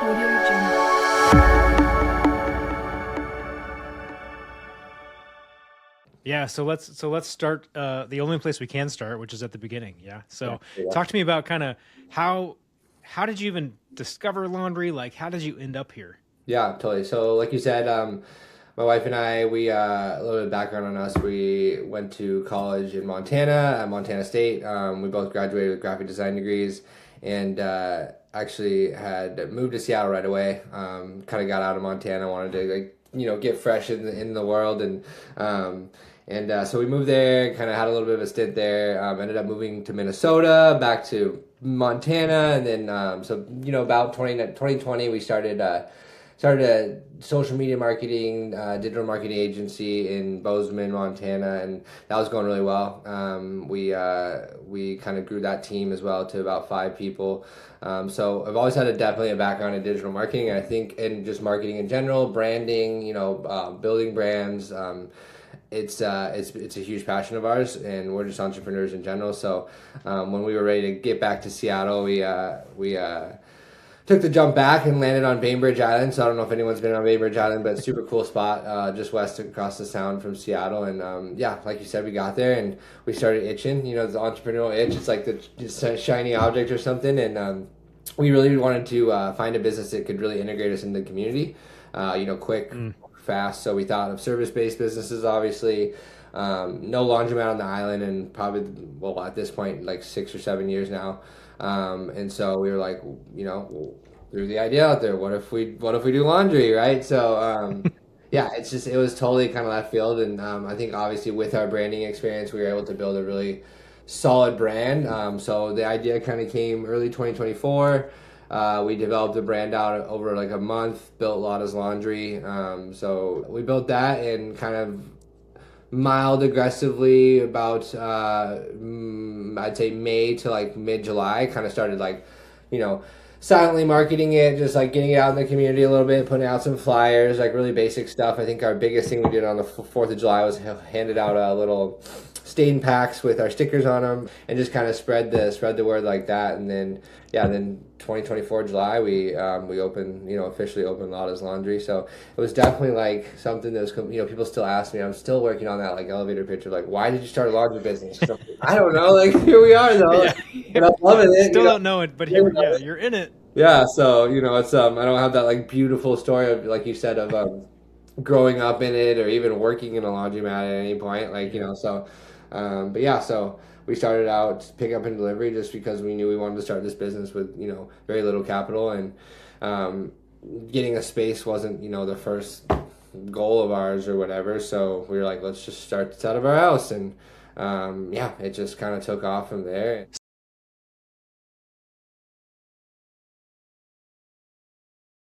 Audio Jungle. Yeah, so let's start the only place we can start, which is at the beginning. Yeah. Yeah. So talk to me about kind of how did you even discover laundry? Like how did you end up here? Yeah, totally. So, like you said, my wife and I, a little bit of background on us. We went to college in Montana, at Montana State. We both graduated with graphic design degrees, and actually had moved to Seattle right away. Kind of got out of Montana, wanted to get fresh in the world, so we moved there. Kind of had a little bit of a stint there. Ended up moving to Minnesota, back to Montana, and then about 2020 we started a social media marketing, digital marketing agency in Bozeman, Montana, and that was going really well. We kind of grew that team as well to about 5 people. So I've always had definitely a background in digital marketing. I think in just marketing in general, branding, building brands. It's a huge passion of ours, and we're just entrepreneurs in general. So when we were ready to get back to Seattle, we took the jump back and landed on Bainbridge Island. So I don't know if anyone's been on Bainbridge Island, but super cool spot, just west across the sound from Seattle. And like you said, we got there and we started itching. The entrepreneurial itch. It's like the shiny object or something. And we really wanted to find a business that could really integrate us into the community. Quick, fast. So we thought of service-based businesses, obviously. No laundromat on the island, and probably, well, at this point, like 6 or 7 years now. And so we were like, threw the idea out there. What if we do laundry, right? So it was totally kind of left field, and I think obviously with our branding experience, we were able to build a really solid brand. So the idea kind of came early 2024. We developed the brand out over like a month, built Lotta's Laundry. So we built that and kind of mild aggressively about I'd say May to like mid-July. Kind of started silently marketing it, just like getting it out in the community a little bit, putting out some flyers, like really basic stuff. I think our biggest thing we did on the 4th of July was handed out a little stain packs with our stickers on them, and just kind of spread the word like that. And then 2024 July we opened, officially opened Lotta's Laundry. So it was definitely like something that was, people still ask me. I'm still working on that like elevator pitch of like, why did you start a laundry business? So, I don't know, like here we are though. Yeah. And I'm loving it. Still don't know it, but here, yeah, you're in it. Yeah, so it's I don't have that like beautiful story of, like you said, of growing up in it or even working in a laundromat at any point, so we started out pick up and delivery just because we knew we wanted to start this business with very little capital, and getting a space wasn't the first goal of ours or whatever. So we were like, let's just start this out of our house, and it just kind of took off from there.